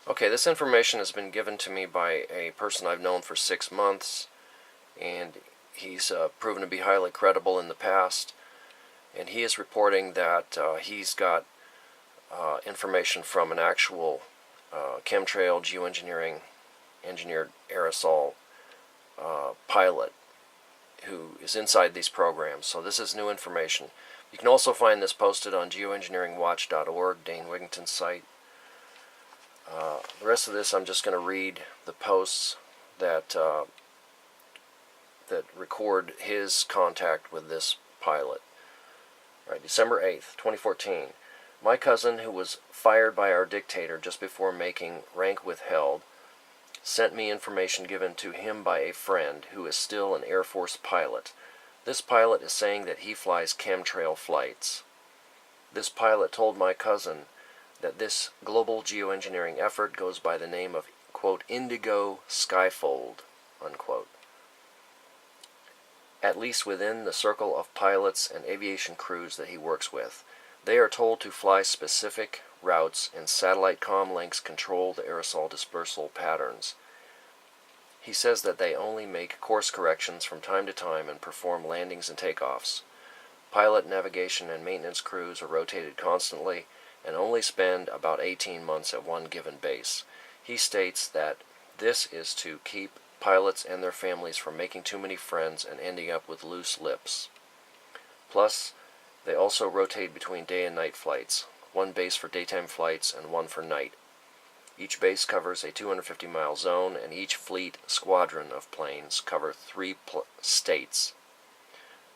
Okay, this information has been given to me by a person I've known for 6 months, and he's proven to be highly credible in the past, and he is reporting that he's got information from an actual chemtrail engineered aerosol pilot who is inside these programs. So this is new information. You can also find this posted on geoengineeringwatch.org, Dane Wigington's site. The rest of this, I'm just going to read the posts that that record his contact with this pilot. All right, December 8th, 2014. My cousin, who was fired by our dictator just before making rank withheld, sent me information given to him by a friend who is still an Air Force pilot. This pilot is saying that he flies chemtrail flights. This pilot told my cousin that this global geoengineering effort goes by the name of, quote, Indigo Skyfold, unquote. At least within the circle of pilots and aviation crews that he works with. They are told to fly specific routes, and satellite comm links control the aerosol dispersal patterns. He says that they only make course corrections from time to time and perform landings and takeoffs. Pilot, navigation, and maintenance crews are rotated constantly and only spend about 18 months at one given base. He states that this is to keep pilots and their families from making too many friends and ending up with loose lips. Plus, they also rotate between day and night flights, one base for daytime flights and one for night. Each base covers a 250-mile zone, and each fleet squadron of planes cover 3 states,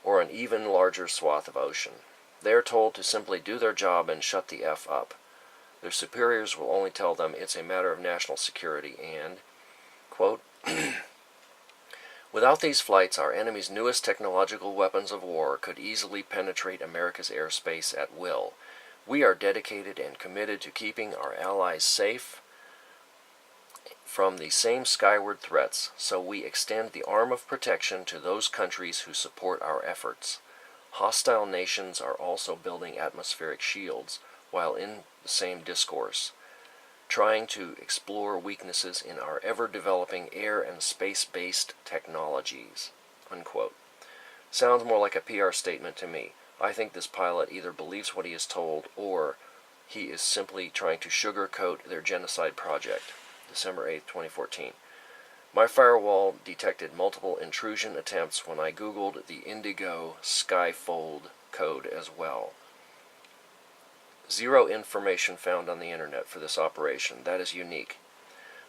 or an even larger swath of ocean. They are told to simply do their job and shut the F up. Their superiors will only tell them it's a matter of national security and, quote, without these flights, our enemy's newest technological weapons of war could easily penetrate America's airspace at will. We are dedicated and committed to keeping our allies safe from the same skyward threats, so we extend the arm of protection to those countries who support our efforts. Hostile nations are also building atmospheric shields while in the same discourse, trying to explore weaknesses in our ever-developing air and space-based technologies, unquote. Sounds more like a PR statement to me. I think this pilot either believes what he is told or he is simply trying to sugarcoat their genocide project. December 8, 2014. My firewall detected multiple intrusion attempts when I Googled the Indigo Skyfold code as well. Zero information found on the internet for this operation. That is unique.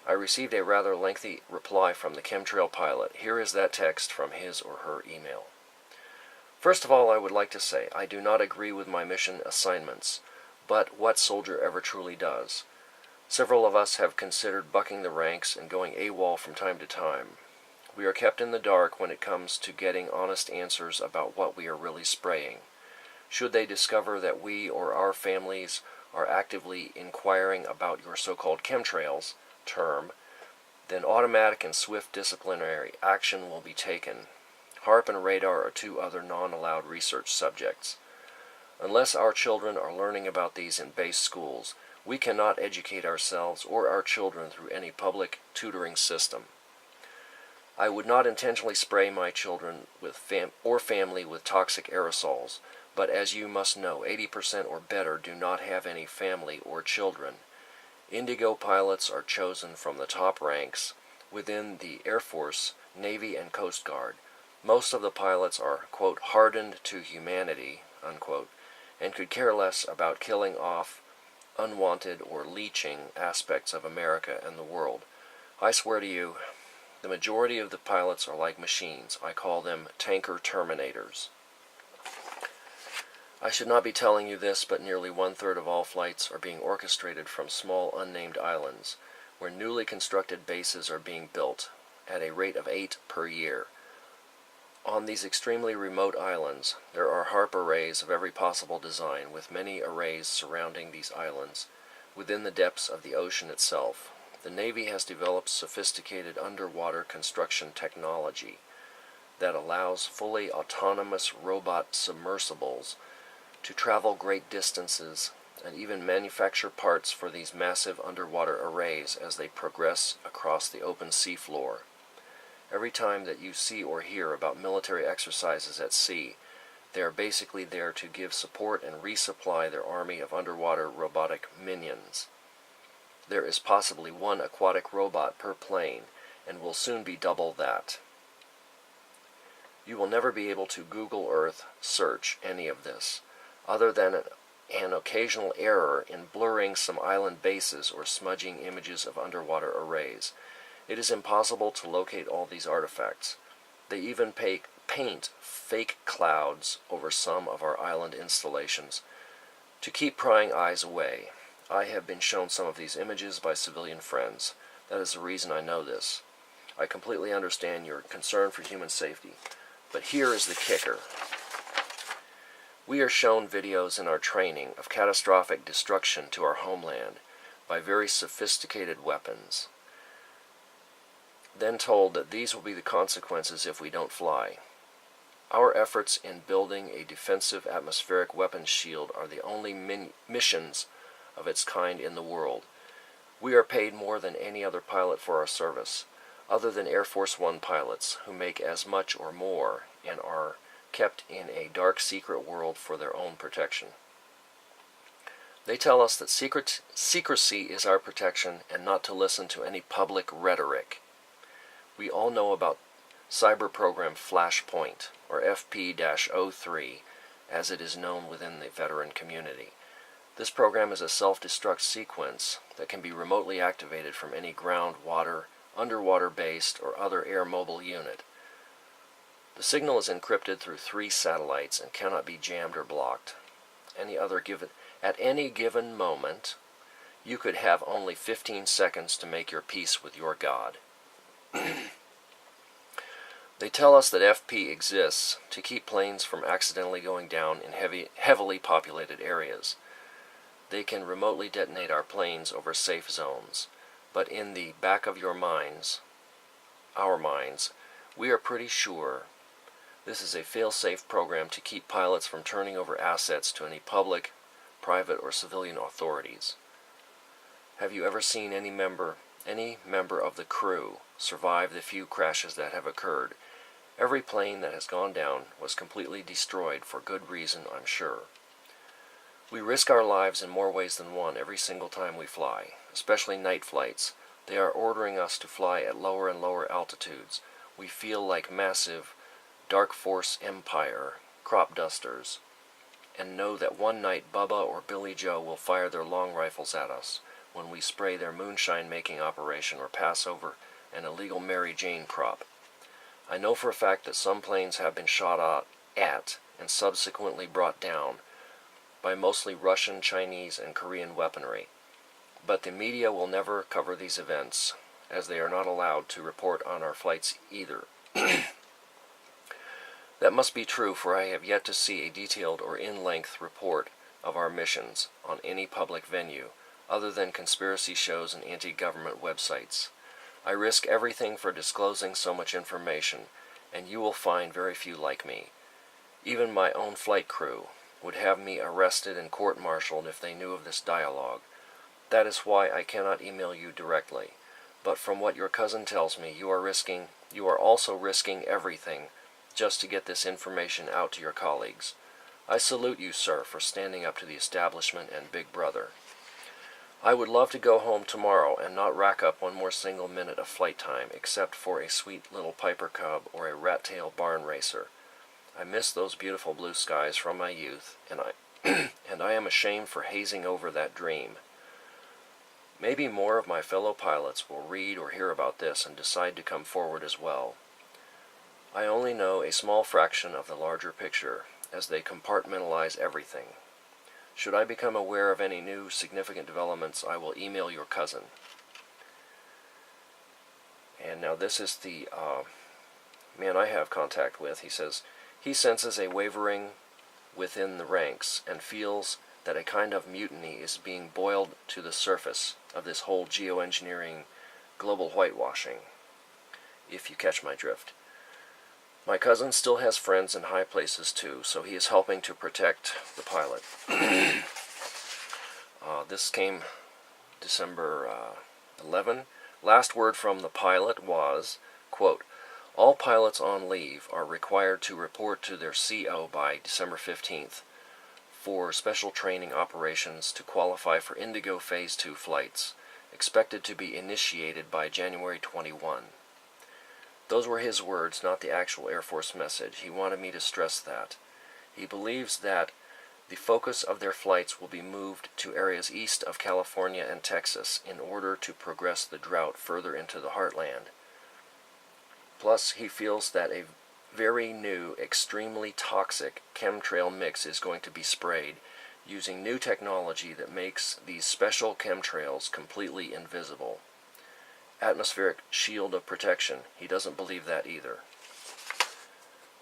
I received a rather lengthy reply from the chemtrail pilot. Here is that text from his or her email. First of all, I would like to say I do not agree with my mission assignments, but what soldier ever truly does? Several of us have considered bucking the ranks and going AWOL from time to time. We are kept in the dark when it comes to getting honest answers about what we are really spraying. Should they discover that we or our families are actively inquiring about your so-called chemtrails term, then automatic and swift disciplinary action will be taken. HARP and radar are 2 other non-allowed research subjects. Unless our children are learning about these in base schools, we cannot educate ourselves or our children through any public tutoring system. I would not intentionally spray my children with family with toxic aerosols, but as you must know, 80% or better do not have any family or children. Indigo pilots are chosen from the top ranks within the Air Force, Navy, and Coast Guard. Most of the pilots are, quote, hardened to humanity, unquote, and could care less about killing off unwanted or leeching aspects of America and the world. I swear to you, the majority of the pilots are like machines. I call them tanker terminators. I should not be telling you this, but nearly 1/3 of all flights are being orchestrated from small unnamed islands, where newly constructed bases are being built, at a rate of 8 per year. On these extremely remote islands, there are HARP arrays of every possible design, with many arrays surrounding these islands, within the depths of the ocean itself. The Navy has developed sophisticated underwater construction technology that allows fully autonomous robot submersibles to travel great distances and even manufacture parts for these massive underwater arrays as they progress across the open seafloor. Every time that you see or hear about military exercises at sea, they are basically there to give support and resupply their army of underwater robotic minions. There is possibly one aquatic robot per plane, and will soon be double that. You will never be able to Google Earth search any of this, other than an occasional error in blurring some island bases or smudging images of underwater arrays. It is impossible to locate all these artifacts. They even paint fake clouds over some of our island installations to keep prying eyes away. I have been shown some of these images by civilian friends. That is the reason I know this. I completely understand your concern for human safety, but here is the kicker. We are shown videos in our training of catastrophic destruction to our homeland by very sophisticated weapons, then told that these will be the consequences if we don't fly. Our efforts in building a defensive atmospheric weapons shield are the only missions of its kind in the world. We are paid more than any other pilot for our service, other than Air Force One pilots, who make as much or more and are kept in a dark secret world for their own protection. They tell us that secrecy is our protection and not to listen to any public rhetoric. We all know about cyber program Flashpoint, or FP-03, as it is known within the veteran community. This program is a self-destruct sequence that can be remotely activated from any ground, water, underwater-based, or other air-mobile unit. The signal is encrypted through 3 satellites and cannot be jammed or blocked. At any given moment, you could have only 15 seconds to make your peace with your God. They tell us that FP exists to keep planes from accidentally going down in heavily populated areas. They can remotely detonate our planes over safe zones, but in the back of your minds, our minds, we are pretty sure this is a fail-safe program to keep pilots from turning over assets to any public, private, or civilian authorities. Have you ever seen any member of the crew survive the few crashes that have occurred? Every plane that has gone down was completely destroyed for good reason, I'm sure. We risk our lives in more ways than one every single time we fly, especially night flights. They are ordering us to fly at lower and lower altitudes. We feel like massive dark force empire crop dusters, and know that one night Bubba or Billy Joe will fire their long rifles at us when we spray their moonshine-making operation or pass over an illegal Mary Jane crop. I know for a fact that some planes have been shot at and subsequently brought down by mostly Russian, Chinese, and Korean weaponry. But the media will never cover these events, as they are not allowed to report on our flights either. That must be true, for I have yet to see a detailed or in-length report of our missions on any public venue, other than conspiracy shows and anti-government websites. I risk everything for disclosing so much information, and you will find very few like me. Even my own flight crew would have me arrested and court-martialed if they knew of this dialogue. That is why I cannot email you directly. But from what your cousin tells me, you are also risking everything just to get this information out to your colleagues. I salute you, sir, for standing up to the establishment and Big Brother. I would love to go home tomorrow and not rack up one more single minute of flight time, except for a sweet little Piper Cub or a rat-tail barn racer. I miss those beautiful blue skies from my youth, and I am ashamed for hazing over that dream. Maybe more of my fellow pilots will read or hear about this and decide to come forward as well. I only know a small fraction of the larger picture, as they compartmentalize everything. Should I become aware of any new significant developments, I will email your cousin. And now this is the man I have contact with. He says he senses a wavering within the ranks and feels that a kind of mutiny is being boiled to the surface of this whole geoengineering global whitewashing, if you catch my drift. My cousin still has friends in high places too, so he is helping to protect the pilot. This came December 11. Last word from the pilot was, quote, all pilots on leave are required to report to their CO by December 15th for special training operations to qualify for Indigo Phase 2 flights, expected to be initiated by January 21. Those were his words, not the actual Air Force message. He wanted me to stress that. He believes that the focus of their flights will be moved to areas east of California and Texas in order to progress the drought further into the heartland. Plus, he feels that a very new, extremely toxic chemtrail mix is going to be sprayed using new technology that makes these special chemtrails completely invisible. Atmospheric shield of protection. He doesn't believe that either.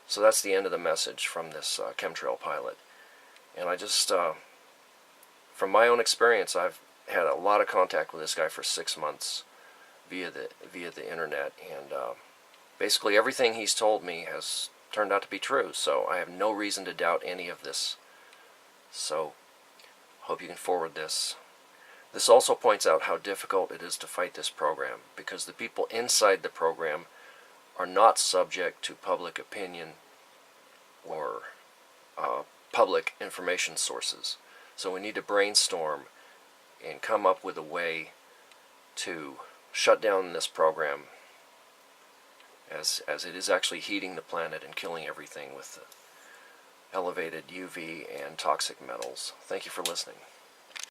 So that's the end of the message from this chemtrail pilot. And I just, from my own experience, I've had a lot of contact with this guy for 6 months via the internet, and basically everything he's told me has turned out to be true, so I have no reason to doubt any of this. So, hope you can forward this. This also points out how difficult it is to fight this program, because the people inside the program are not subject to public opinion or public information sources. So we need to brainstorm and come up with a way to shut down this program, as it is actually heating the planet and killing everything with elevated UV and toxic metals. Thank you for listening.